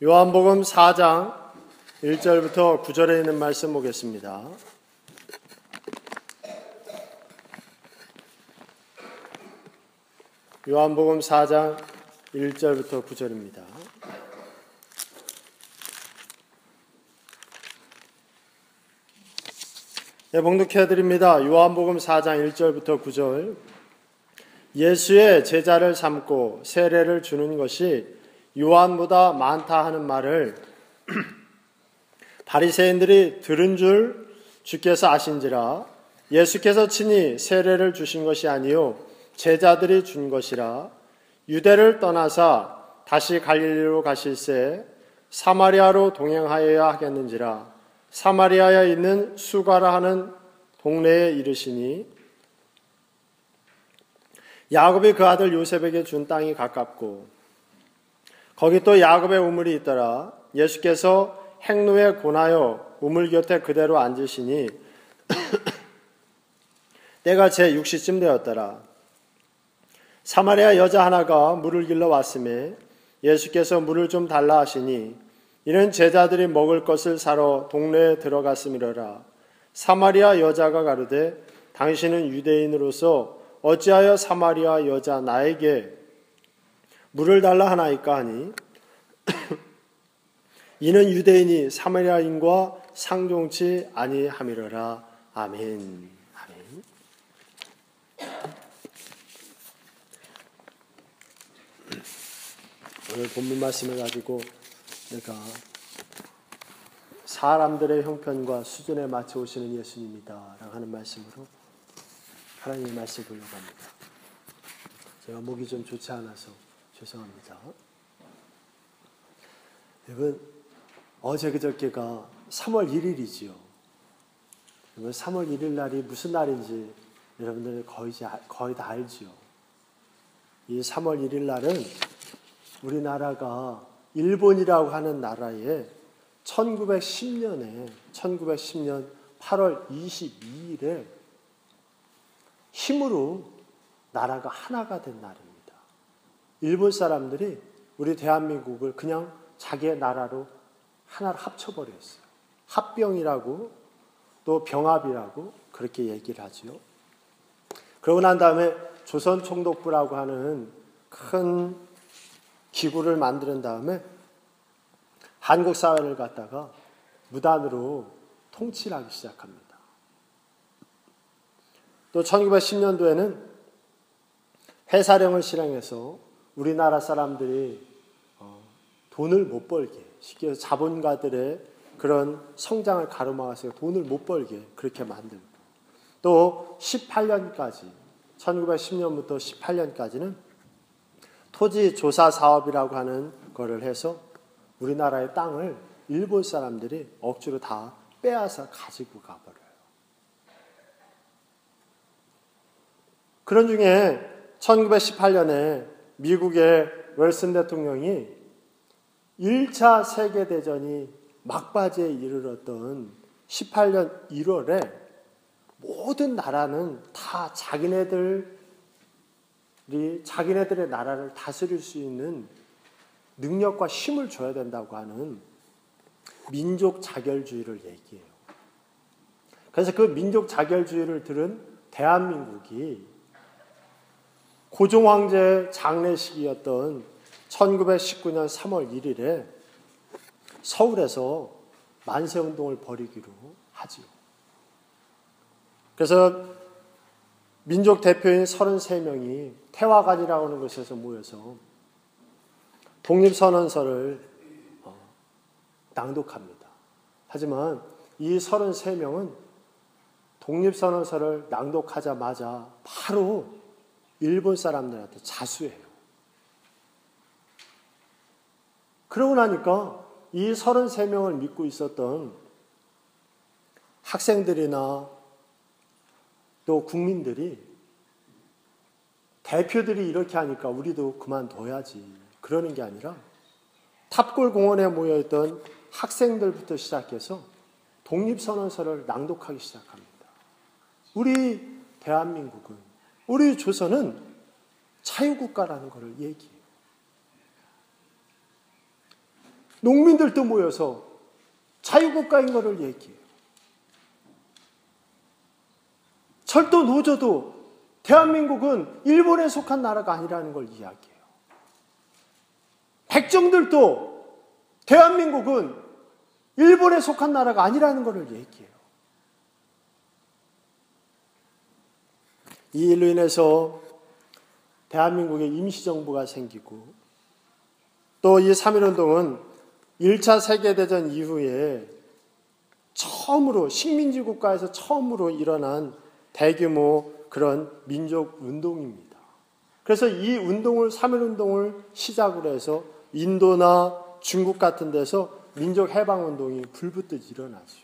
요한복음 4장 1절부터 9절에 있는 말씀 보겠습니다. 요한복음 4장 1절부터 9절입니다. 네, 봉독해드립니다. 요한복음 4장 1절부터 9절. 예수의 제자를 삼고 세례를 주는 것이 요한보다 많다 하는 말을 바리새인들이 들은 줄 주께서 아신지라. 예수께서 친히 세례를 주신 것이 아니요 제자들이 준 것이라. 유대를 떠나사 다시 갈릴리로 가실새 사마리아로 동행하여야 하겠는지라. 사마리아에 있는 수가라 하는 동네에 이르시니 야곱이 그 아들 요셉에게 준 땅이 가깝고 거기 또 야곱의 우물이 있더라. 예수께서 행로에 권하여 우물 곁에 그대로 앉으시니 때가 제6시쯤 되었더라. 사마리아 여자 하나가 물을 길러 왔음에 예수께서 물을 좀 달라 하시니 이는 제자들이 먹을 것을 사러 동네에 들어갔음이로라. 사마리아 여자가 가로되 당신은 유대인으로서 어찌하여 사마리아 여자 나에게 물을 달라 하나이까 하니 이는 유대인이 사마리아인과 상종치 아니함이로라. 아멘. 아멘. 오늘 본문 말씀을 가지고 내가 사람들의 형편과 수준에 맞춰 오시는 예수님이다 라고 하는 말씀으로 하나님의 말씀 보려고 합니다. 제가 목이 좀 좋지 않아서 죄송합니다. 여러분, 어제 그저께가 3월 1일이지요. 여러분, 3월 1일 날이 무슨 날인지 여러분들 거의 다 알지요. 이 3월 1일 날은 우리나라가 일본이라고 하는 나라에 1910년 8월 22일에 힘으로 나라가 하나가 된 날입니다. 일본 사람들이 우리 대한민국을 그냥 자기의 나라로 하나로 합쳐버렸어요. 합병이라고 또 병합이라고 그렇게 얘기를 하죠. 그러고 난 다음에 조선총독부라고 하는 큰 기구를 만드는 다음에 한국 사회를 갖다가 무단으로 통치를 하기 시작합니다. 또 1910년도에는 해사령을 실행해서 우리나라 사람들이 돈을 못 벌게, 쉽게 해서 자본가들의 그런 성장을 가로막아서 돈을 못 벌게 그렇게 만들고, 또 18년까지 1910년부터 18년까지는 토지 조사 사업이라고 하는 거를 해서 우리나라의 땅을 일본 사람들이 억지로 다 빼앗아 가지고 가버려요. 그런 중에 1918년에 미국의 윌슨 대통령이 1차 세계대전이 막바지에 이르렀던 18년 1월에 모든 나라는 다 자기네들의 나라를 다스릴 수 있는 능력과 힘을 줘야 된다고 하는 민족 자결주의를 얘기해요. 그래서 그 민족 자결주의를 들은 대한민국이 고종황제의 장례식이었던 1919년 3월 1일에 서울에서 만세운동을 벌이기로 하지요. 그래서 민족 대표인 33명이 태화관이라고 하는 곳에서 모여서 독립선언서를 낭독합니다. 하지만 이 33명은 독립선언서를 낭독하자마자 바로 일본 사람들한테 자수해요. 그러고 나니까 이 33명을 믿고 있었던 학생들이나 또 국민들이 대표들이 이렇게 하니까 우리도 그만둬야지 그러는 게 아니라 탑골공원에 모여있던 학생들부터 시작해서 독립선언서를 낭독하기 시작합니다. 우리 대한민국은, 우리 조선은 자유국가라는 것을 얘기해요. 농민들도 모여서 자유국가인 것을 얘기해요. 철도 노조도 대한민국은 일본에 속한 나라가 아니라는 걸 이야기해요. 백정들도 대한민국은 일본에 속한 나라가 아니라는 것을 얘기해요. 이 일로 인해서 대한민국에 임시정부가 생기고 또 이 3.1운동은 1차 세계대전 이후에 처음으로 식민지 국가에서 처음으로 일어난 대규모 그런 민족운동입니다. 그래서 이 운동을 3.1운동을 시작으로 해서 인도나 중국 같은 데서 민족해방운동이 불붙듯 일어나죠.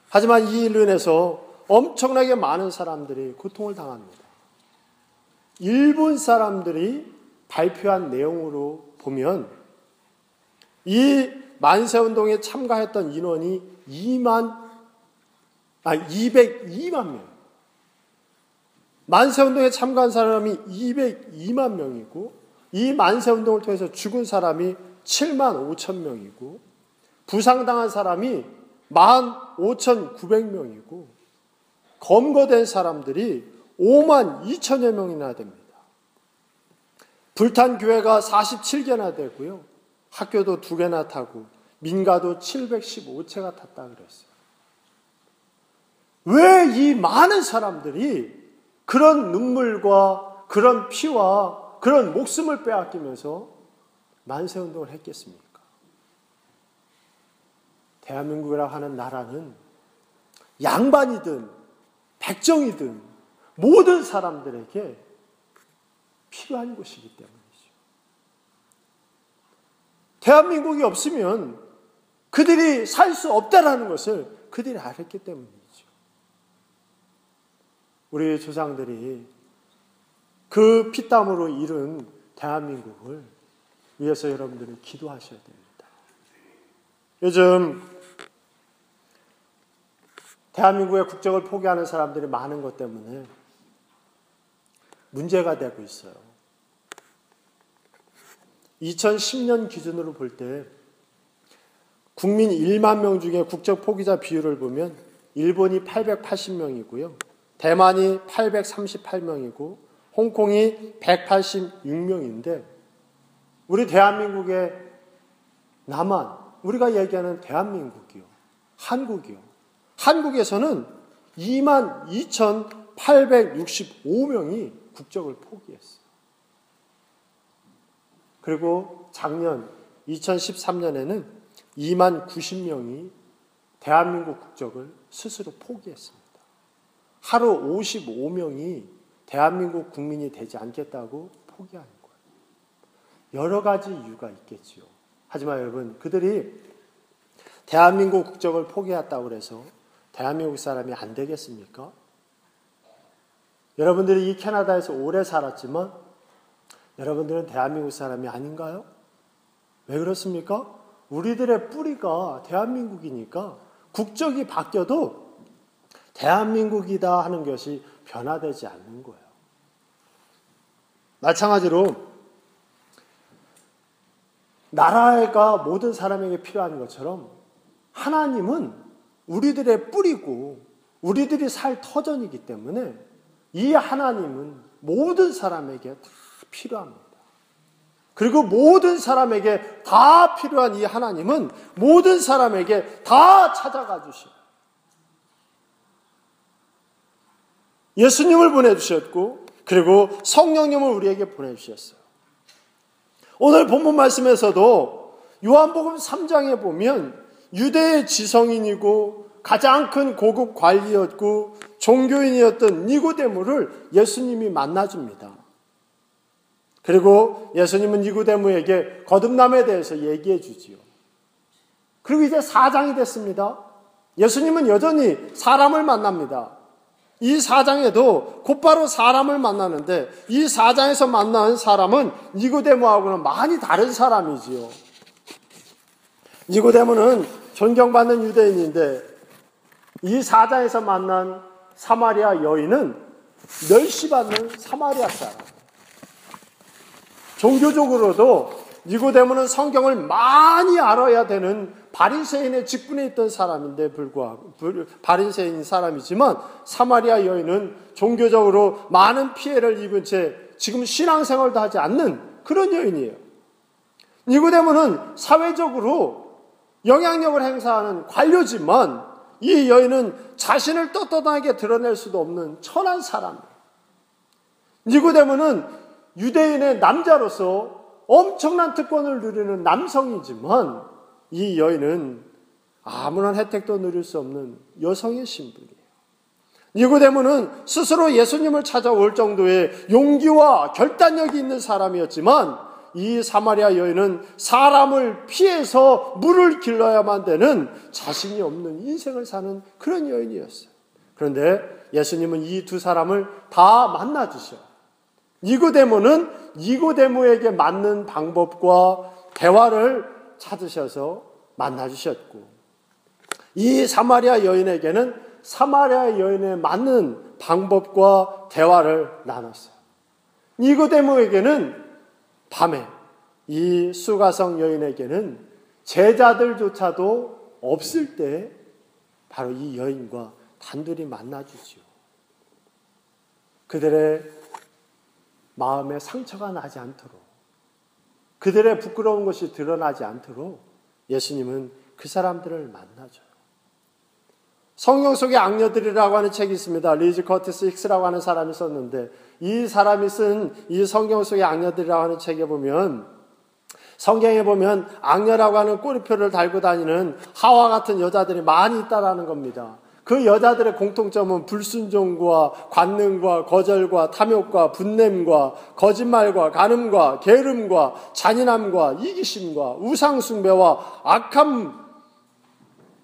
하지만 이 일로 인해서 엄청나게 많은 사람들이 고통을 당합니다. 일본 사람들이 발표한 내용으로 보면 이 만세운동에 참가했던 인원이 202만 명. 만세운동에 참가한 사람이 202만 명이고 이 만세운동을 통해서 죽은 사람이 7만 5천 명이고 부상당한 사람이 15,900명이고 검거된 사람들이 5만 2천여 명이나 됩니다. 불탄 교회가 47개나 되고요. 학교도 2개나 타고 민가도 715채가 탔다 그랬어요. 왜 이 많은 사람들이 그런 눈물과 그런 피와 그런 목숨을 빼앗기면서 만세운동을 했겠습니까? 대한민국이라고 하는 나라는 양반이든 백정이든 모든 사람들에게 필요한 곳이기 때문이죠. 대한민국이 없으면 그들이 살 수 없다라는 것을 그들이 알았기 때문이죠. 우리 조상들이 그 피땀으로 이룬 대한민국을 위해서 여러분들은 기도하셔야 됩니다. 요즘 대한민국의 국적을 포기하는 사람들이 많은 것 때문에 문제가 되고 있어요. 2010년 기준으로 볼 때 국민 1만 명 중에 국적 포기자 비율을 보면 일본이 880명이고요. 대만이 838명이고 홍콩이 186명인데 우리 대한민국의 남한, 우리가 얘기하는 대한민국이요. 한국이요. 한국에서는 22,865명이 국적을 포기했어요. 그리고 작년 2013년에는 2만 90명이 대한민국 국적을 스스로 포기했습니다. 하루 55명이 대한민국 국민이 되지 않겠다고 포기하는 거예요. 여러 가지 이유가 있겠지요. 하지만 여러분, 그들이 대한민국 국적을 포기했다고 해서 대한민국 사람이 안 되겠습니까? 여러분들이 이 캐나다에서 오래 살았지만 여러분들은 대한민국 사람이 아닌가요? 왜 그렇습니까? 우리들의 뿌리가 대한민국이니까 국적이 바뀌어도 대한민국이다 하는 것이 변화되지 않는 거예요. 마찬가지로 나라가 모든 사람에게 필요한 것처럼 하나님은 우리들의 뿌리고 우리들이 살 터전이기 때문에 이 하나님은 모든 사람에게 다 필요합니다. 그리고 모든 사람에게 다 필요한 이 하나님은 모든 사람에게 다 찾아가 주셔요. 예수님을 보내주셨고 그리고 성령님을 우리에게 보내주셨어요. 오늘 본문 말씀에서도 요한복음 3장에 보면 유대의 지성인이고 가장 큰 고급 관리였고 종교인이었던 니고데모를 예수님이 만나줍니다. 그리고 예수님은 니고데모에게 거듭남에 대해서 얘기해 주지요. 그리고 이제 4장이 됐습니다. 예수님은 여전히 사람을 만납니다. 이 4장에도 곧바로 사람을 만나는데 이 4장에서 만난 사람은 니고데모하고는 많이 다른 사람이지요. 니고데모는 존경받는 유대인인데 이 4장에서 만난 사마리아 여인은 멸시받는 사마리아 사람. 종교적으로도 니고데모는 성경을 많이 알아야 되는 바리새인의 직분에 있던 사람인데 불구하고 바리새인 사람이지만 사마리아 여인은 종교적으로 많은 피해를 입은 채 지금 신앙생활도 하지 않는 그런 여인이에요. 니고데모는 사회적으로 영향력을 행사하는 관료지만 이 여인은 자신을 떳떳하게 드러낼 수도 없는 천한 사람이에요. 니고데모는 유대인의 남자로서 엄청난 특권을 누리는 남성이지만 이 여인은 아무런 혜택도 누릴 수 없는 여성의 신분이에요. 니고데모는 스스로 예수님을 찾아올 정도의 용기와 결단력이 있는 사람이었지만 이 사마리아 여인은 사람을 피해서 물을 길러야만 되는 자신이 없는 인생을 사는 그런 여인이었어요. 그런데 예수님은 이 두 사람을 다 만나주셔. 니고데모는 니고데모에게 맞는 방법과 대화를 찾으셔서 만나주셨고, 이 사마리아 여인에게는 사마리아 여인에 맞는 방법과 대화를 나눴어요. 니고데모에게는 밤에, 이 수가성 여인에게는 제자들조차도 없을 때 바로 이 여인과 단둘이 만나주지요. 그들의 마음에 상처가 나지 않도록, 그들의 부끄러운 것이 드러나지 않도록 예수님은 그 사람들을 만나줘요. 성경 속의 악녀들이라고 하는 책이 있습니다. 리즈 커티스 힉스라고 하는 사람이 썼는데, 이 사람이 쓴 이 성경 속의 악녀들이라고 하는 책에 보면, 성경에 보면 악녀라고 하는 꼬리표를 달고 다니는 하와 같은 여자들이 많이 있다라는 겁니다. 그 여자들의 공통점은 불순종과 관능과 거절과 탐욕과 분냄과 거짓말과 간음과 게으름과 잔인함과 이기심과 우상숭배와 악함,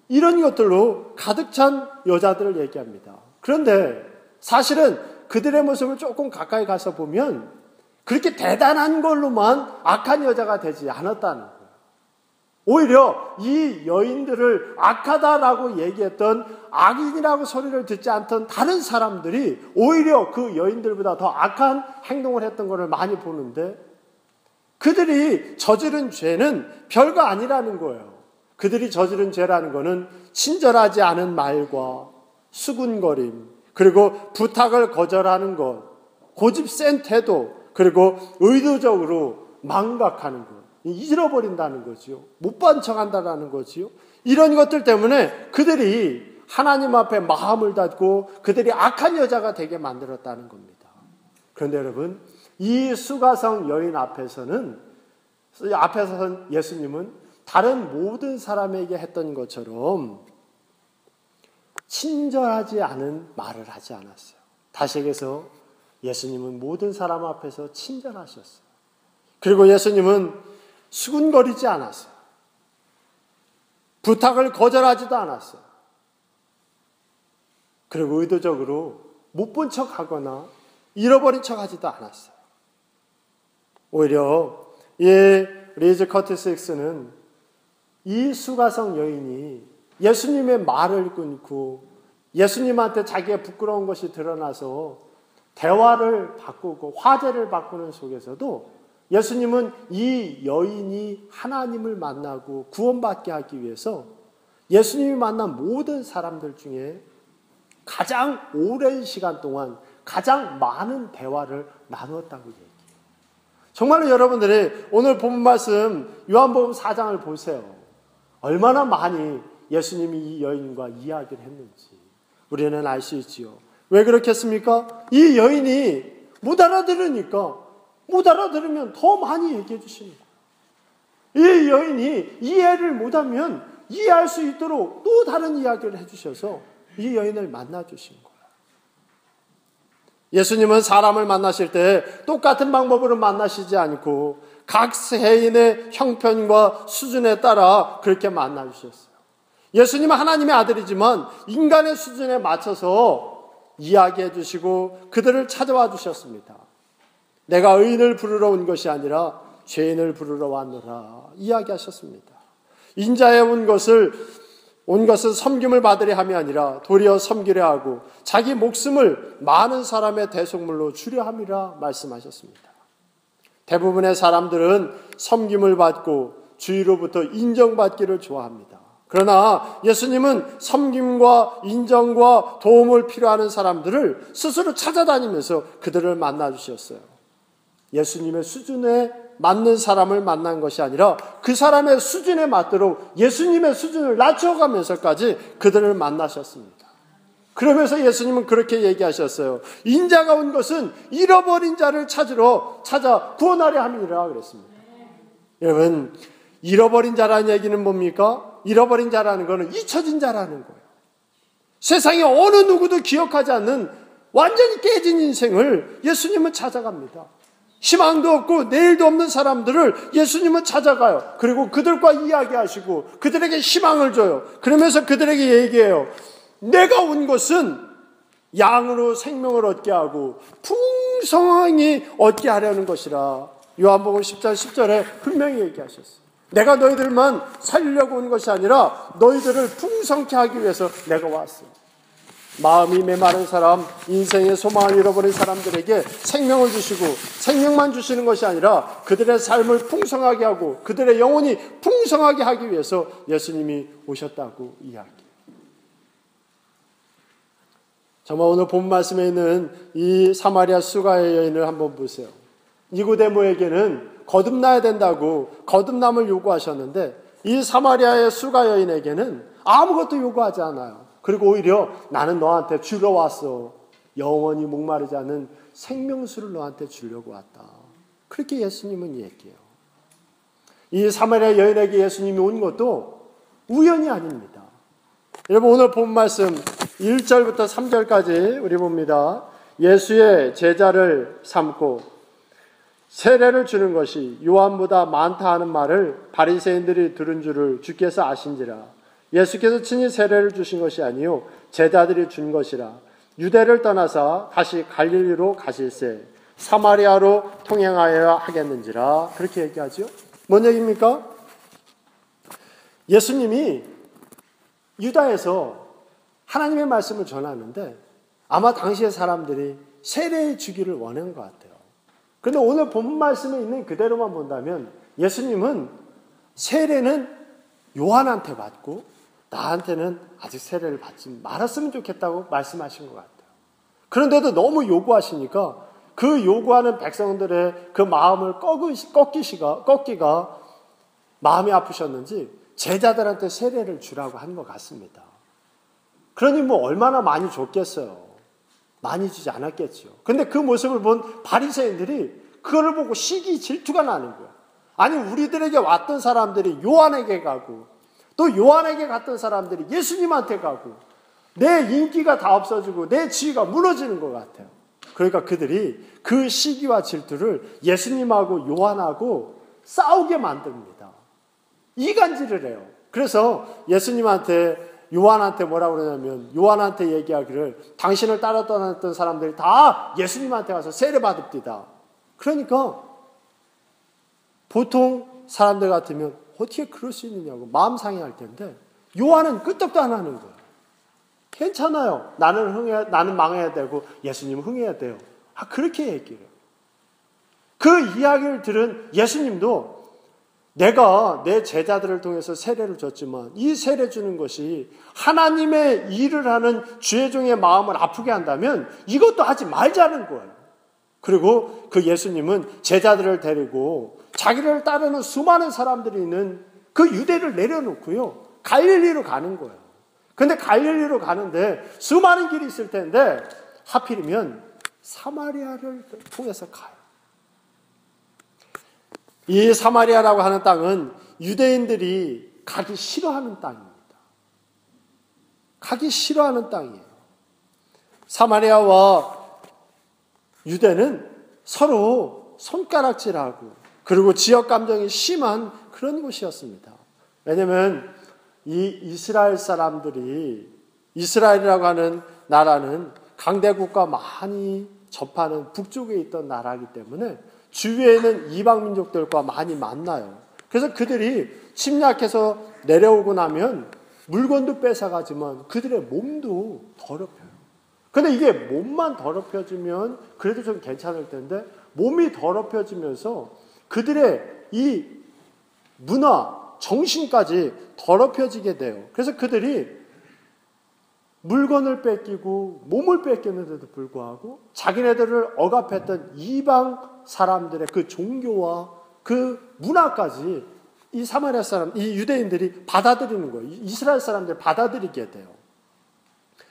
이런 것들로 가득 찬 여자들을 얘기합니다. 그런데 사실은 그들의 모습을 조금 가까이 가서 보면 그렇게 대단한 걸로만 악한 여자가 되지 않았다는 거예요. 오히려 이 여인들을 악하다라고 얘기했던, 악인이라고 소리를 듣지 않던 다른 사람들이 오히려 그 여인들보다 더 악한 행동을 했던 것을 많이 보는데, 그들이 저지른 죄는 별거 아니라는 거예요. 그들이 저지른 죄라는 것은 친절하지 않은 말과 수군거림, 그리고 부탁을 거절하는 것, 고집 센 태도, 그리고 의도적으로 망각하는 것, 잃어버린다는 거지요. 못 본 척한다는 거지요. 이런 것들 때문에 그들이 하나님 앞에 마음을 닫고 그들이 악한 여자가 되게 만들었다는 겁니다. 그런데 여러분, 이 수가성 여인 앞에서는 예수님은 다른 모든 사람에게 했던 것처럼 친절하지 않은 말을 하지 않았어요. 다시 얘기해서 예수님은 모든 사람 앞에서 친절하셨어요. 그리고 예수님은 수군거리지 않았어요. 부탁을 거절하지도 않았어요. 그리고 의도적으로 못 본 척하거나 잃어버린 척하지도 않았어요. 오히려 이 리즈 커티스 힉스는 이 수가성 여인이 예수님의 말을 끊고 예수님한테 자기의 부끄러운 것이 드러나서 대화를 바꾸고 화제를 바꾸는 속에서도 예수님은 이 여인이 하나님을 만나고 구원받게 하기 위해서 예수님이 만난 모든 사람들 중에 가장 오랜 시간 동안 가장 많은 대화를 나누었다고 얘기해요. 정말로 여러분들이 오늘 본 말씀 요한복음 4장을 보세요. 얼마나 많이 예수님이 이 여인과 이야기를 했는지 우리는 알 수 있지요. 왜 그렇겠습니까? 이 여인이 못 알아들으니까, 못 알아들으면 더 많이 얘기해 주시는 거예요. 이 여인이 이해를 못하면 이해할 수 있도록 또 다른 이야기를 해주셔서 이 여인을 만나주신 거예요. 예수님은 사람을 만나실 때 똑같은 방법으로 만나시지 않고 각 세인의 형편과 수준에 따라 그렇게 만나주셨어요. 예수님은 하나님의 아들이지만 인간의 수준에 맞춰서 이야기해 주시고 그들을 찾아와 주셨습니다. 내가 의인을 부르러 온 것이 아니라 죄인을 부르러 왔노라 이야기하셨습니다. 인자에 온 것은 섬김을 받으려 함이 아니라 도리어 섬기려 하고 자기 목숨을 많은 사람의 대속물로 주려 함이라 말씀하셨습니다. 대부분의 사람들은 섬김을 받고 주위로부터 인정받기를 좋아합니다. 그러나 예수님은 섬김과 인정과 도움을 필요하는 사람들을 스스로 찾아다니면서 그들을 만나주셨어요. 예수님의 수준에 맞는 사람을 만난 것이 아니라 그 사람의 수준에 맞도록 예수님의 수준을 낮춰가면서까지 그들을 만나셨습니다. 그러면서 예수님은 그렇게 얘기하셨어요. 인자가 온 것은 잃어버린 자를 찾아 구원하려 함이라 그랬습니다. 여러분, 잃어버린 자라는 얘기는 뭡니까? 잃어버린 자라는 것은 잊혀진 자라는 거예요. 세상에 어느 누구도 기억하지 않는 완전히 깨진 인생을 예수님은 찾아갑니다. 희망도 없고 내일도 없는 사람들을 예수님은 찾아가요. 그리고 그들과 이야기하시고 그들에게 희망을 줘요. 그러면서 그들에게 얘기해요. 내가 온 것은 양으로 생명을 얻게 하고 풍성하게 얻게 하려는 것이라. 요한복음 10장 10절에 분명히 얘기하셨어요. 내가 너희들만 살리려고 온 것이 아니라 너희들을 풍성케 하기 위해서 내가 왔어요. 마음이 메마른 사람, 인생의 소망을 잃어버린 사람들에게 생명을 주시고 생명만 주시는 것이 아니라 그들의 삶을 풍성하게 하고 그들의 영혼이 풍성하게 하기 위해서 예수님이 오셨다고 이야기해요. 정말 오늘 본 말씀에 있는 이 사마리아 수가의 여인을 한번 보세요. 니고데모에게는 거듭나야 된다고 거듭남을 요구하셨는데 이 사마리아의 수가 여인에게는 아무것도 요구하지 않아요. 그리고 오히려 나는 너한테 주러 왔어. 영원히 목마르지 않은 생명수를 너한테 주려고 왔다. 그렇게 예수님은 얘기해요. 이 사마리아 여인에게 예수님이 온 것도 우연이 아닙니다. 여러분 오늘 본 말씀 1절부터 3절까지 우리 봅니다. 예수의 제자를 삼고 세례를 주는 것이 요한보다 많다 하는 말을 바리새인들이 들은 줄을 주께서 아신지라. 예수께서 친히 세례를 주신 것이 아니요 제자들이 준 것이라. 유대를 떠나서 다시 갈릴리로 가실새 사마리아로 통행하여야 하겠는지라. 그렇게 얘기하죠. 뭔 얘기입니까? 예수님이 유다에서 하나님의 말씀을 전하는데 아마 당시의 사람들이 세례 주기를 원한 것 같아요. 그런데 오늘 본 말씀에 있는 그대로만 본다면 예수님은 세례는 요한한테 받고 나한테는 아직 세례를 받지 말았으면 좋겠다고 말씀하신 것 같아요. 그런데도 너무 요구하시니까 그 요구하는 백성들의 그 마음을 꺾기가 마음이 아프셨는지 제자들한테 세례를 주라고 한 것 같습니다. 그러니 뭐 얼마나 많이 줬겠어요. 많이 주지 않았겠죠. 근데 그 모습을 본 바리새인들이 그거를 보고 시기 질투가 나는 거예요. 아니 우리들에게 왔던 사람들이 요한에게 가고 또 요한에게 갔던 사람들이 예수님한테 가고 내 인기가 다 없어지고 내 지위가 무너지는 것 같아요. 그러니까 그들이 그 시기와 질투를 예수님하고 요한하고 싸우게 만듭니다. 이간질을 해요. 그래서 예수님한테 요한한테 뭐라고 그러냐면 요한한테 얘기하기를 당신을 따라 떠났던 사람들이 다 예수님한테 가서 세례받읍디다. 그러니까 보통 사람들 같으면 어떻게 그럴 수 있느냐고 마음 상해할 텐데 요한은 끄떡도 안 하는 거예요. 괜찮아요. 나는 망해야 되고 예수님은 흥해야 돼요. 그렇게 얘기해요. 그 이야기를 들은 예수님도 내가 내 제자들을 통해서 세례를 줬지만 이 세례 주는 것이 하나님의 일을 하는 주의 종의 마음을 아프게 한다면 이것도 하지 말자는 거예요. 그리고 그 예수님은 제자들을 데리고 자기를 따르는 수많은 사람들이 있는 그 유대를 내려놓고요. 갈릴리로 가는 거예요. 근데 갈릴리로 가는데 수많은 길이 있을 텐데 하필이면 사마리아를 통해서 가요. 이 사마리아라고 하는 땅은 유대인들이 가기 싫어하는 땅입니다. 가기 싫어하는 땅이에요. 사마리아와 유대는 서로 손가락질하고 그리고 지역 감정이 심한 그런 곳이었습니다. 왜냐하면 이 이스라엘 사람들이 이스라엘이라고 하는 나라는 강대국과 많이 접하는 북쪽에 있던 나라이기 때문에 주위에는 이방 민족들과 많이 만나요. 그래서 그들이 침략해서 내려오고 나면 물건도 뺏어가지만 그들의 몸도 더럽혀요. 근데 이게 몸만 더럽혀지면 그래도 좀 괜찮을 텐데 몸이 더럽혀지면서 그들의 이 문화, 정신까지 더럽혀지게 돼요. 그래서 그들이 물건을 뺏기고 몸을 뺏겼는데도 불구하고 자기네들을 억압했던 이방 사람들의 그 종교와 그 문화까지 이 사마리아 사람, 이 유대인들이 받아들이는 거예요. 이스라엘 사람들이 받아들이게 돼요.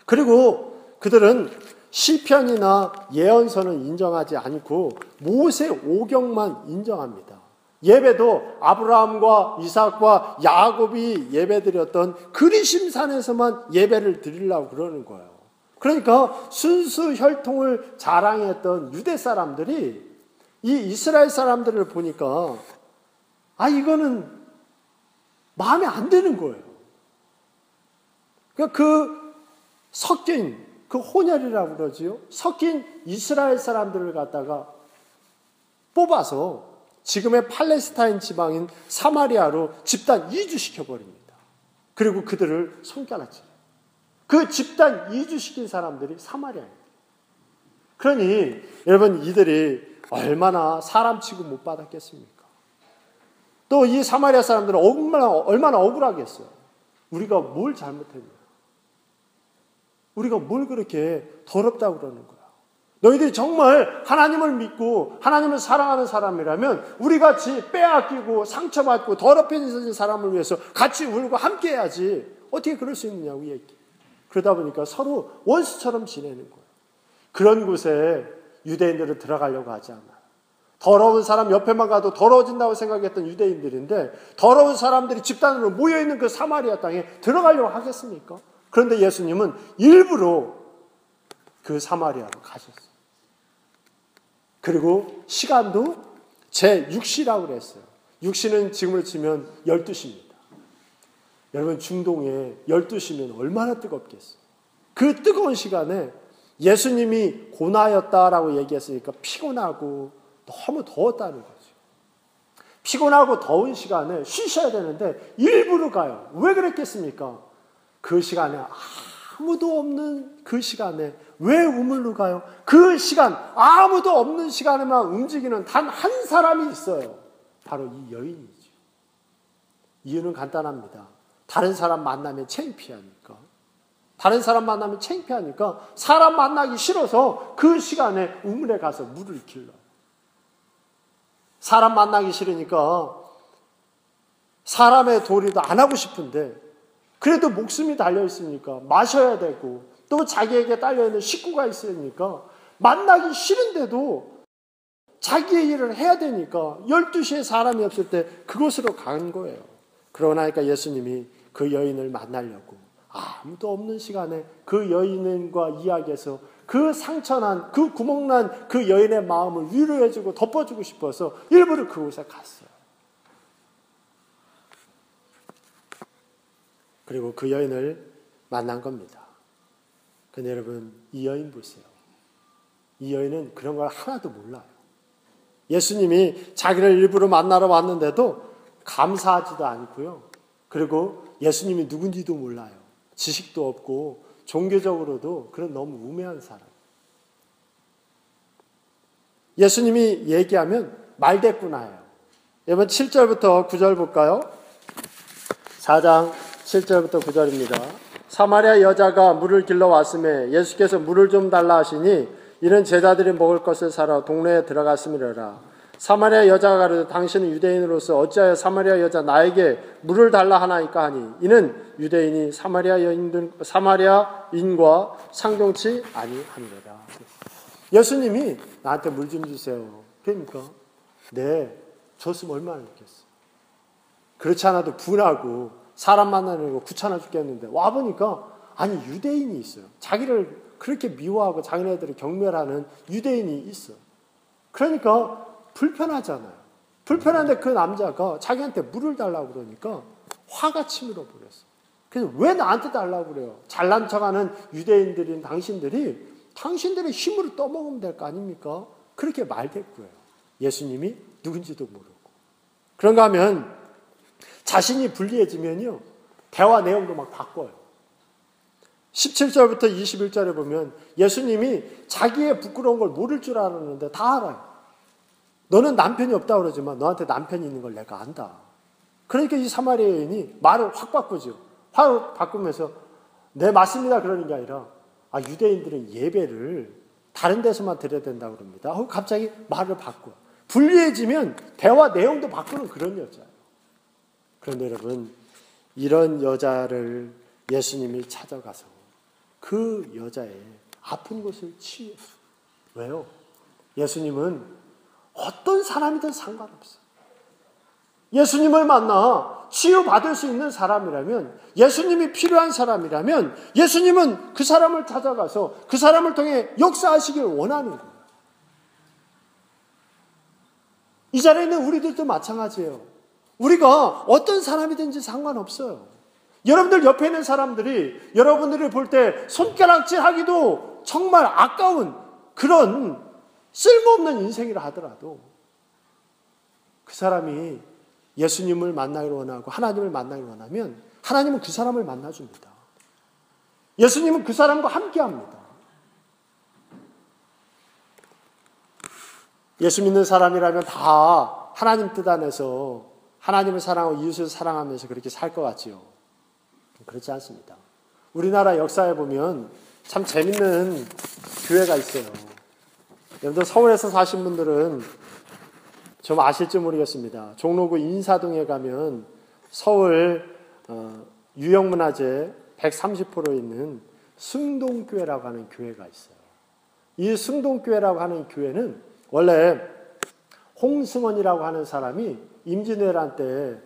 그리고 그들은 시편이나 예언서는 인정하지 않고 모세 오경만 인정합니다. 예배도 아브라함과 이삭과 야곱이 예배드렸던 그리심산에서만 예배를 드리려고 그러는 거예요. 그러니까 순수 혈통을 자랑했던 유대 사람들이 이 이스라엘 사람들을 보니까 이거는 마음에 안 드는 거예요. 그러니까 그 섞인 그 혼혈이라고 그러지요. 섞인 이스라엘 사람들을 갖다가 뽑아서 지금의 팔레스타인 지방인 사마리아로 집단 이주시켜버립니다. 그리고 그들을 손가락질. 그 집단 이주시킨 사람들이 사마리아입니다. 그러니 여러분 이들이 얼마나 사람 취급 못 받았겠습니까? 또 이 사마리아 사람들은 얼마나 억울하겠어요. 우리가 뭘 잘못했냐? 우리가 뭘 그렇게 더럽다고 그러는 거야? 너희들이 정말 하나님을 믿고 하나님을 사랑하는 사람이라면 우리 같이 빼앗기고 상처받고 더럽혀진 사람을 위해서 같이 울고 함께 해야지. 어떻게 그럴 수 있느냐고 얘기. 그러다 보니까 서로 원수처럼 지내는 거예요. 그런 곳에 유대인들은 들어가려고 하지 않아요. 더러운 사람 옆에만 가도 더러워진다고 생각했던 유대인들인데 더러운 사람들이 집단으로 모여있는 그 사마리아 땅에 들어가려고 하겠습니까? 그런데 예수님은 일부러 그 사마리아로 가셨어요. 그리고 시간도 제6시라고 그랬어요. 6시는 지금으로 치면 12시입니다. 여러분 중동에 12시면 얼마나 뜨겁겠어요. 그 뜨거운 시간에 예수님이 고나였다라고 얘기했으니까 피곤하고 너무 더웠다는 거죠. 피곤하고 더운 시간에 쉬셔야 되는데 일부러 가요. 왜 그랬겠습니까? 그 시간에 아무도 없는 그 시간에 왜 우물로 가요? 그 시간 아무도 없는 시간에만 움직이는 단 한 사람이 있어요. 바로 이 여인이죠. 이유는 간단합니다. 다른 사람 만나면 창피하니까. 다른 사람 만나면 창피하니까 사람 만나기 싫어서 그 시간에 우물에 가서 물을 길러요. 사람 만나기 싫으니까 사람의 도리도 안 하고 싶은데 그래도 목숨이 달려있으니까 마셔야 되고 또 자기에게 딸려있는 식구가 있으니까 만나기 싫은데도 자기의 일을 해야 되니까 12시에 사람이 없을 때 그곳으로 간 거예요. 그러고 나니까 예수님이 그 여인을 만나려고 아무도 없는 시간에 그 여인과 이야기해서 그 상처난, 그 구멍난 그 여인의 마음을 위로해주고 덮어주고 싶어서 일부러 그곳에 갔어요. 그리고 그 여인을 만난 겁니다. 근데 여러분, 이 여인 보세요. 이 여인은 그런 걸 하나도 몰라요. 예수님이 자기를 일부러 만나러 왔는데도 감사하지도 않고요. 그리고 예수님이 누군지도 몰라요. 지식도 없고 종교적으로도 그런 너무 우매한 사람. 예수님이 얘기하면 말대꾸나요. 여러분 7절부터 9절 볼까요? 4장 7절부터 9절입니다. 사마리아 여자가 물을 길러 왔음에 예수께서 물을 좀 달라 하시니 이는 제자들이 먹을 것을 사러 동네에 들어갔음이라. 사마리아 여자가 가로되 당신은 유대인으로서 어찌하여 사마리아 여자 나에게 물을 달라 하나이까 하니 이는 유대인이 사마리아인과 상종치 아니하니라. 예수님이 나한테 물 좀 주세요. 그러니까 네, 줬으면 얼마나 좋겠어. 그렇지 않아도 분하고 사람 만나는 거 귀찮아 죽겠는데 와보니까 아니 유대인이 있어요. 자기를 그렇게 미워하고 자기네들을 경멸하는 유대인이 있어. 그러니까 불편하잖아요. 불편한데 그 남자가 자기한테 물을 달라고 그러니까 화가 치밀어 버렸어. 그래서 왜 나한테 달라고 그래요? 잘난 척하는 유대인들인 당신들의 힘으로 떠먹으면 될 거 아닙니까? 그렇게 말대꾸예요. 예수님이 누군지도 모르고. 그런가 하면 자신이 불리해지면요. 대화 내용도 막 바꿔요. 17절부터 21절에 보면 예수님이 자기의 부끄러운 걸 모를 줄 알았는데 다 알아요. 너는 남편이 없다고 그러지만 너한테 남편이 있는 걸 내가 안다. 그러니까 이 사마리아 여인이 말을 확 바꾸죠. 확 바꾸면서 네 맞습니다 그러는 게 아니라 유대인들은 예배를 다른 데서만 드려야 된다고 그럽니다. 갑자기 말을 바꿔. 불리해지면 대화 내용도 바꾸는 그런 여자예요. 그런데 여러분, 이런 여자를 예수님이 찾아가서 그 여자의 아픈 곳을 치유했어요. 왜요? 예수님은 어떤 사람이든 상관없어요. 예수님을 만나 치유받을 수 있는 사람이라면, 예수님이 필요한 사람이라면 예수님은 그 사람을 찾아가서 그 사람을 통해 역사하시길 원하는 거예요. 이 자리에 있는 우리들도 마찬가지예요. 우리가 어떤 사람이든지 상관없어요. 여러분들 옆에 있는 사람들이 여러분들을 볼 때 손가락질하기도 정말 아까운 그런 쓸모없는 인생이라 하더라도 그 사람이 예수님을 만나기를 원하고 하나님을 만나기를 원하면 하나님은 그 사람을 만나줍니다. 예수님은 그 사람과 함께합니다. 예수 믿는 사람이라면 다 하나님 뜻 안에서 하나님을 사랑하고 이웃을 사랑하면서 그렇게 살 것 같지요. 그렇지 않습니다. 우리나라 역사에 보면 참 재밌는 교회가 있어요. 여러분들 서울에서 사신 분들은 좀 아실지 모르겠습니다. 종로구 인사동에 가면 서울 유형문화재 130호로 있는 승동교회라고 하는 교회가 있어요. 이 승동교회라고 하는 교회는 원래 홍승원이라고 하는 사람이 임진왜란 때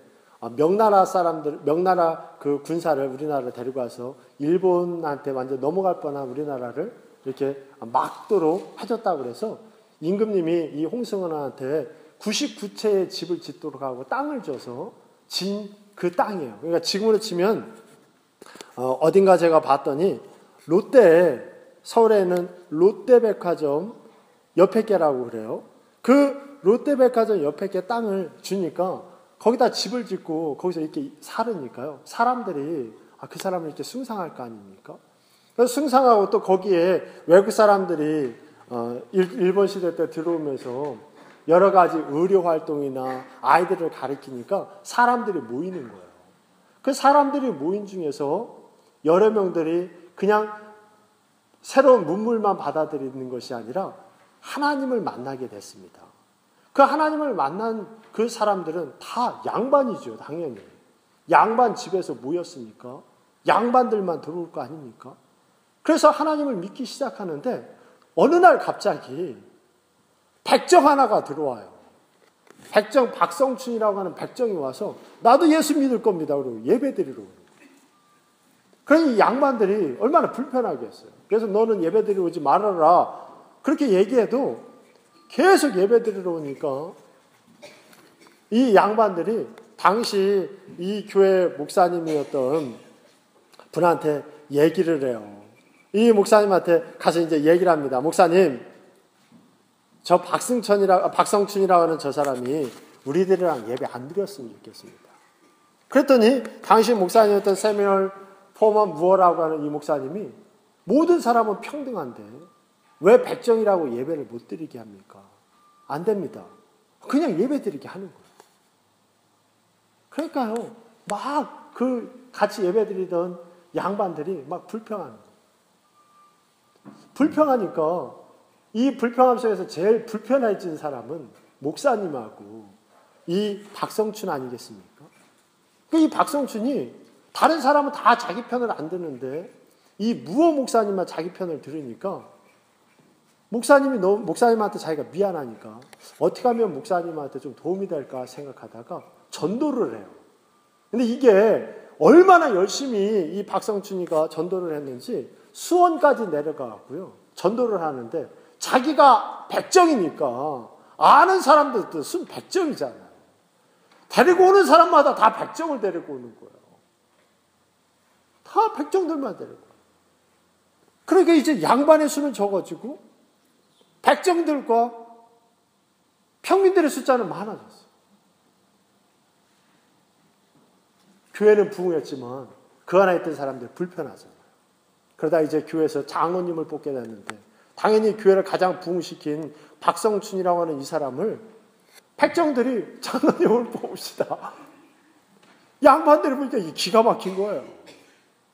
명나라 그 군사를 우리나라로 데리고 와서 일본한테 완전 넘어갈 뻔한 우리나라를 이렇게 막도록 해줬다고 그래서 임금님이 이 홍승원한테 99채의 집을 짓도록 하고 땅을 줘서 진 그 땅이에요. 그러니까 지금으로 치면 어딘가 제가 봤더니 서울에 있는 롯데백화점 옆에 개라고 그래요. 그 롯데백화점 옆에 개 땅을 주니까 거기다 집을 짓고 거기서 이렇게 살으니까요. 사람들이 그 사람을 이렇게 숭상할 거 아닙니까? 그래서 숭상하고 또 거기에 외국 사람들이 일본 시대 때 들어오면서 여러 가지 의료 활동이나 아이들을 가르치니까 사람들이 모이는 거예요. 그 사람들이 모인 중에서 여러 명들이 그냥 새로운 문물만 받아들이는 것이 아니라 하나님을 만나게 됐습니다. 그 하나님을 만난 그 사람들은 다 양반이죠, 당연히. 양반 집에서 모였으니까 양반들만 들어올 거 아닙니까? 그래서 하나님을 믿기 시작하는데 어느 날 갑자기 백정 하나가 들어와요. 백정, 박성춘이라고 하는 백정이 와서 나도 예수 믿을 겁니다. 그러고 예배 드리러 오는 거예요. 그러니 양반들이 얼마나 불편하겠어요. 그래서 너는 예배 드리러 오지 말아라. 그렇게 얘기해도 계속 예배 드리러 오니까 이 양반들이 당시 이 교회 목사님이었던 분한테 얘기를 해요. 이 목사님한테 가서 이제 얘기를 합니다. 목사님, 저 박성춘이라고 하는 저 사람이 우리들이랑 예배 안 드렸으면 좋겠습니다. 그랬더니 당시 목사님이었던 세미얼 포먼 무어라고 하는 이 목사님이 모든 사람은 평등한데 왜 백정이라고 예배를 못 드리게 합니까? 안 됩니다. 그냥 예배 드리게 하는 거예요. 그러니까요, 막 그 같이 예배 드리던 양반들이 막 불평하는 거예요. 불평하니까 이 불평함 속에서 제일 불편해진 사람은 목사님하고 이 박성춘 아니겠습니까? 이 박성춘이 다른 사람은 다 자기 편을 안 드는데 이 무어 목사님만 자기 편을 들으니까 목사님한테 자기가 미안하니까 어떻게 하면 목사님한테 좀 도움이 될까 생각하다가 전도를 해요. 근데 이게 얼마나 열심히 이 박성춘이가 전도를 했는지 수원까지 내려가고요. 전도를 하는데 자기가 백정이니까 아는 사람들도 순 백정이잖아요. 데리고 오는 사람마다 다 백정을 데리고 오는 거예요. 다 백정들만 데리고. 그러니까 이제 양반의 수는 적어지고 백정들과 평민들의 숫자는 많아졌어요. 교회는 부흥했지만 그 안에 있던 사람들 불편하잖아요. 그러다 이제 교회에서 장로님을 뽑게 됐는데 당연히 교회를 가장 부흥시킨 박성춘이라고 하는 이 사람을 백정들이 장로님을 뽑읍시다. 양반들이 보니까 이 기가 막힌 거예요.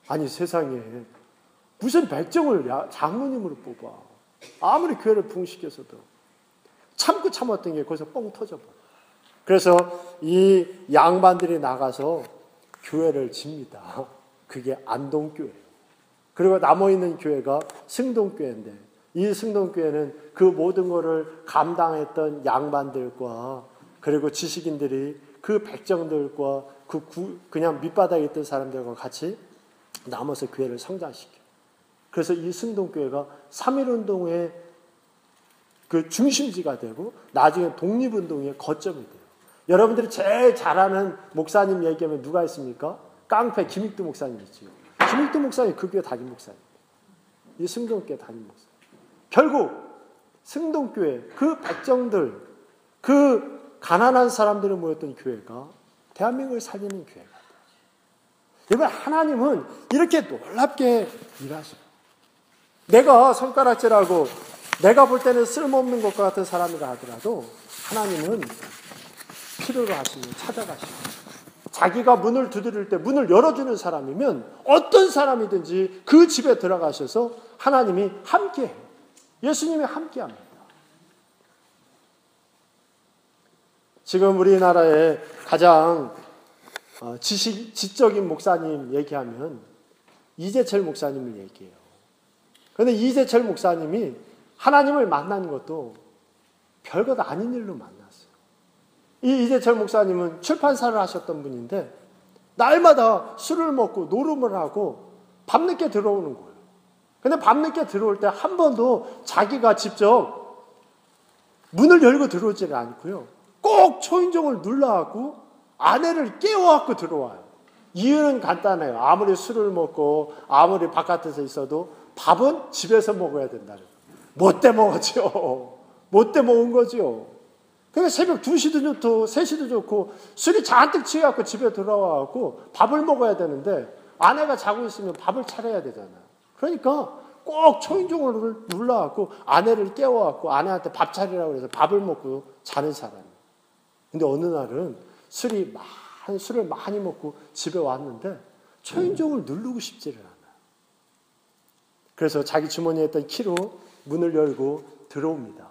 아니 세상에 무슨 백정을 장로님으로 뽑아. 아무리 교회를 부흥시켜서도 참고 참았던 게 거기서 뻥 터져버려. 그래서 이 양반들이 나가서 교회를 집니다. 그게 안동교회예요. 그리고 남아있는 교회가 승동교회인데 이 승동교회는 그 모든 것을 감당했던 양반들과 그리고 지식인들이 그 백정들과 그냥 밑바닥에 있던 사람들과 같이 남아서 교회를 성장시켜요. 그래서 이 승동교회가 3.1운동의 그 중심지가 되고 나중에 독립운동의 거점이 돼요. 여러분들이 제일 잘하는 목사님 얘기하면 누가 있습니까? 깡패 김익두 목사님이지요. 김익두 목사님 그 교회 담임 목사님. 이 승동교회 담임 목사. 결국 승동교회 그 백정들 그 가난한 사람들이 모였던 교회가 대한민국을 살리는 교회가 돼요. 여러분 하나님은 이렇게 놀랍게 일하셔요. 내가 손가락질하고 내가 볼 때는 쓸모없는 것과 같은 사람이라 하더라도 하나님은 필요로 하시면 찾아가시고 자기가 문을 두드릴 때 문을 열어주는 사람이면 어떤 사람이든지 그 집에 들어가셔서 하나님이 함께해요. 예수님이 함께합니다. 지금 우리나라의 가장 지적인 목사님 얘기하면 이재철 목사님을 얘기해요. 그런데 이재철 목사님이 하나님을 만난 것도 별것 아닌 일로 만났어요. 이 이재철 목사님은 출판사를 하셨던 분인데 날마다 술을 먹고 노름을 하고 밤늦게 들어오는 거예요. 근데 밤늦게 들어올 때 한 번도 자기가 직접 문을 열고 들어오지는 않고요. 꼭 초인종을 눌러갖고 아내를 깨워갖고 들어와요. 이유는 간단해요. 아무리 술을 먹고 아무리 바깥에서 있어도 밥은 집에서 먹어야 된다는 거예요. 못돼 먹었죠. 못돼 먹은 거죠. 그러니까 새벽 2시도 좋고 3시도 좋고 술이 잔뜩 취해갖고 집에 돌아와갖고 밥을 먹어야 되는데 아내가 자고 있으면 밥을 차려야 되잖아요. 그러니까 꼭 초인종을 눌러갖고 아내를 깨워갖고 아내한테 밥 차리라고 해서 밥을 먹고 자는 사람이에요. 근데 어느 날은 술을 많이 먹고 집에 왔는데 초인종을 누르고 싶지를 않아요. 그래서 자기 주머니에 있던 키로 문을 열고 들어옵니다.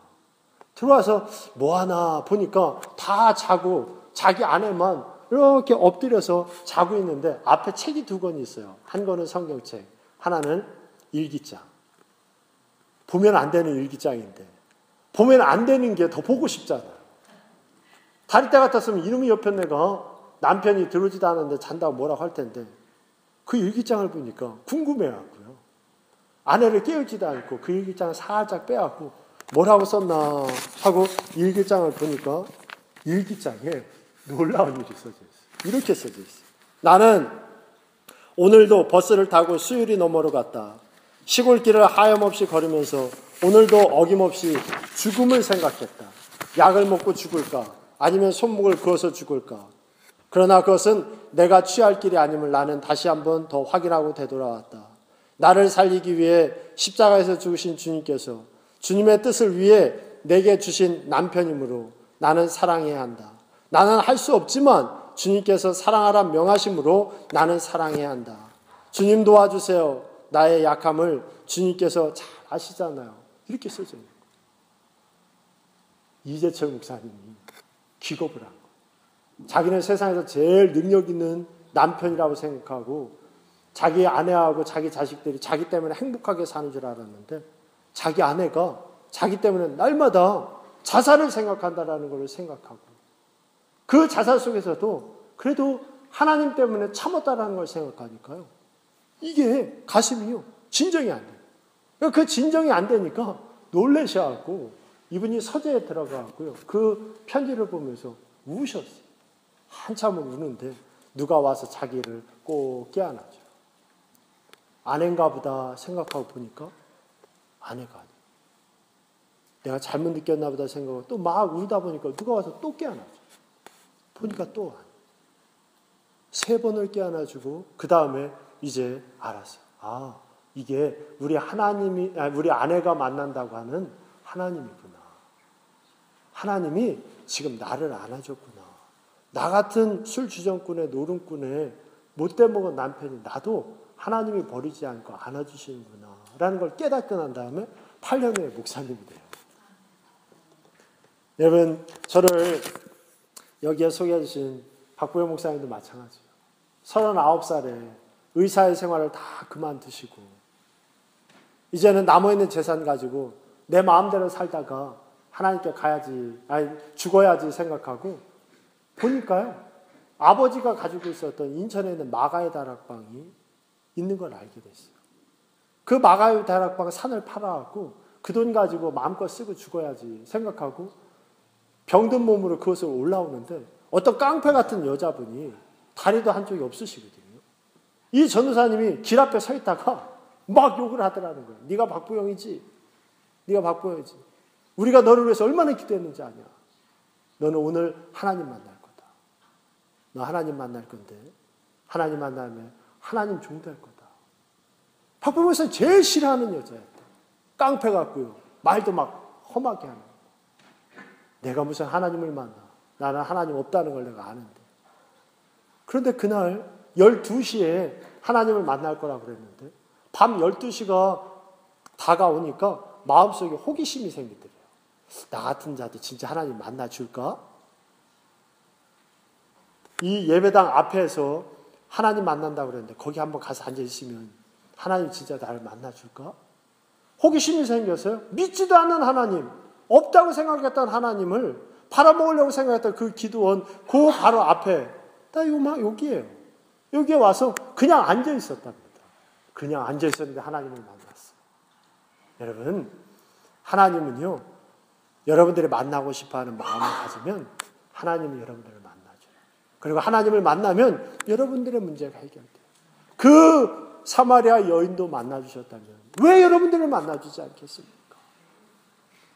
들어와서 뭐 하나 보니까 다 자고 자기 아내만 이렇게 엎드려서 자고 있는데 앞에 책이 2권이 있어요. 한 권은 성경책, 하나는 일기장. 보면 안 되는 일기장인데 보면 안 되는 게 더 보고 싶잖아요. 다리 때 같았으면 이놈이 옆에 내가 남편이 들어오지도 않았는데 잔다고 뭐라고 할 텐데 그 일기장을 보니까 궁금해하고요. 아내를 깨우지도 않고 그 일기장을 살짝 빼갖고 뭐라고 썼나 하고 일기장을 보니까 일기장에 놀라운 일이 써져 있어요. 이렇게 써져 있어요. 나는 오늘도 버스를 타고 수유리 너머로 갔다. 시골길을 하염없이 걸으면서 오늘도 어김없이 죽음을 생각했다. 약을 먹고 죽을까? 아니면 손목을 그어서 죽을까? 그러나 그것은 내가 취할 길이 아님을 나는 다시 한번 더 확인하고 되돌아왔다. 나를 살리기 위해 십자가에서 죽으신 주님께서 주님의 뜻을 위해 내게 주신 남편이므로 나는 사랑해야 한다. 나는 할 수 없지만 주님께서 사랑하라 명하심으로 나는 사랑해야 한다. 주님 도와주세요. 나의 약함을 주님께서 잘 아시잖아요. 이렇게 써져 있는 거예요. 이재철 목사님이 기겁을 한 거예요. 자기는 세상에서 제일 능력 있는 남편이라고 생각하고 자기 아내하고 자기 자식들이 자기 때문에 행복하게 사는 줄 알았는데 자기 아내가 자기 때문에 날마다 자살을 생각한다라는 걸 생각하고 그 자살 속에서도 그래도 하나님 때문에 참았다라는 걸 생각하니까요. 이게 가슴이요. 진정이 안 돼요. 그 진정이 안 되니까 놀라셔갖고 이분이 서재에 들어가고요. 그 편지를 보면서 우셨어요. 한참을 우는데 누가 와서 자기를 꼭 깨안아줘요. 아내인가 보다 생각하고 보니까 아내가 아니에요. 내가 잘못 느꼈나 보다 생각하고 또 막 울다 보니까 누가 와서 또 깨안아줘요. 보니까 또 아니에요. 3번을 깨안아주고 그 다음에 이제 알았어요. 아, 이게 우리 아내가 만난다고 하는 하나님이구나. 하나님이 지금 나를 안아줬구나. 나 같은 술주정꾼의 노름꾼의 못돼 먹은 남편이 나도 하나님이 버리지 않고 안아주시는구나 라는 걸 깨닫고 난 다음에 8년 후에 목사님이 돼요. 여러분, 저를 여기에 소개해 주신 박보영 목사님도 마찬가지예요. 39살에 의사의 생활을 다 그만두시고 이제는 남아있는 재산 가지고 내 마음대로 살다가 하나님께 죽어야지 생각하고 보니까요, 아버지가 가지고 있었던 인천에 있는 마가의 다락방이 있는 걸 알게 됐어요. 그 마가의 다락방 산을 팔아갖고 그 돈 가지고 마음껏 쓰고 죽어야지 생각하고 병든 몸으로 그것을 올라오는데 어떤 깡패 같은 여자분이 다리도 한쪽이 없으시거든요. 이 전도사님이 길 앞에 서 있다가 막 욕을 하더라는 거예요. 네가 박보영이지. 네가 박보영이지. 우리가 너를 위해서 얼마나 기도했는지 아냐. 너는 오늘 하나님 만날 거다. 너 하나님 만날 건데 하나님 만나면 하나님 종 될 거다. 박보영 목사님 제일 싫어하는 여자였다. 깡패 같고요. 말도 막 험하게 하는. 내가 무슨 하나님을 만나. 나는 하나님 없다는 걸 내가 아는데. 그런데 그날 12시에 하나님을 만날 거라고 그랬는데 밤 12시가 다가오니까 마음속에 호기심이 생기더래요. 나 같은 자도 진짜 하나님 만나줄까? 이 예배당 앞에서 하나님 만난다고 그랬는데 거기 한번 가서 앉아있으면 하나님 진짜 나를 만나줄까? 호기심이 생겼어요. 믿지도 않는 하나님, 없다고 생각했던 하나님을 팔아먹으려고 생각했던 그 기도원 그 바로 앞에 딱 여기에요. 여기에 와서 그냥 앉아있었답니다. 그냥 앉아있었는데 하나님을 만났어요. 여러분, 하나님은요, 여러분들이 만나고 싶어하는 마음을 가지면 하나님은 여러분들을 만나줘요. 그리고 하나님을 만나면 여러분들의 문제가 해결돼요. 그 사마리아 여인도 만나주셨다면 왜 여러분들을 만나주지 않겠습니까?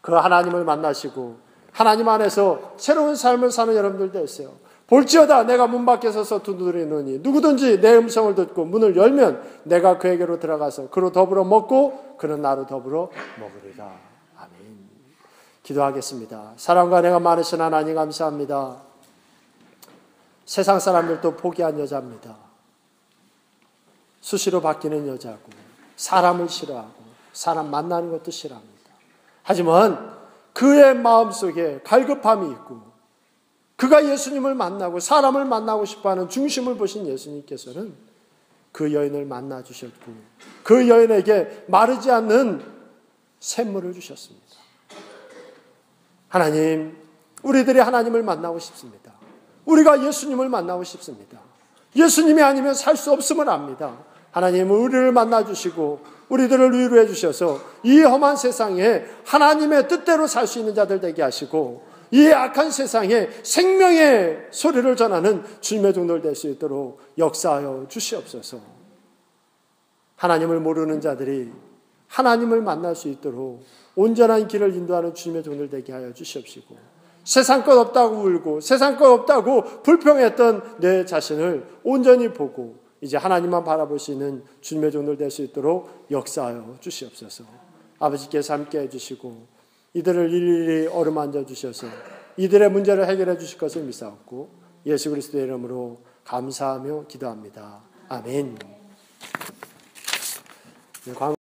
그 하나님을 만나시고 하나님 안에서 새로운 삶을 사는 여러분들 되세요. 볼지어다 내가 문 밖에 서서 두드리노니 누구든지 내 음성을 듣고 문을 열면 내가 그에게로 들어가서 그로 더불어 먹고 그는 나로 더불어 먹으리라. 아멘. 기도하겠습니다. 사랑과 은혜가 많으신 하나님 감사합니다. 세상 사람들도 포기한 여자입니다. 수시로 바뀌는 여자고 사람을 싫어하고 사람 만나는 것도 싫어합니다. 하지만 그의 마음속에 갈급함이 있고 그가 예수님을 만나고 사람을 만나고 싶어하는 중심을 보신 예수님께서는 그 여인을 만나 주셨고 그 여인에게 마르지 않는 샘물을 주셨습니다. 하나님, 우리들이 하나님을 만나고 싶습니다. 우리가 예수님을 만나고 싶습니다. 예수님이 아니면 살 수 없음을 압니다. 하나님은 우리를 만나 주시고 우리들을 위로해 주셔서 이 험한 세상에 하나님의 뜻대로 살 수 있는 자들 되게 하시고 이 악한 세상에 생명의 소리를 전하는 주님의 종들 될 수 있도록 역사하여 주시옵소서. 하나님을 모르는 자들이 하나님을 만날 수 있도록 온전한 길을 인도하는 주님의 종들 되게 하여 주시옵시고 세상 것 없다고 울고 세상 것 없다고 불평했던 내 자신을 온전히 보고 이제 하나님만 바라볼 수 있는 주님의 종들 될 수 있도록 역사하여 주시옵소서. 아버지께서 함께 해주시고 이들을 일일이 어루만져 주셔서 이들의 문제를 해결해 주실 것을 믿사옵고 예수 그리스도의 이름으로 감사하며 기도합니다. 아멘.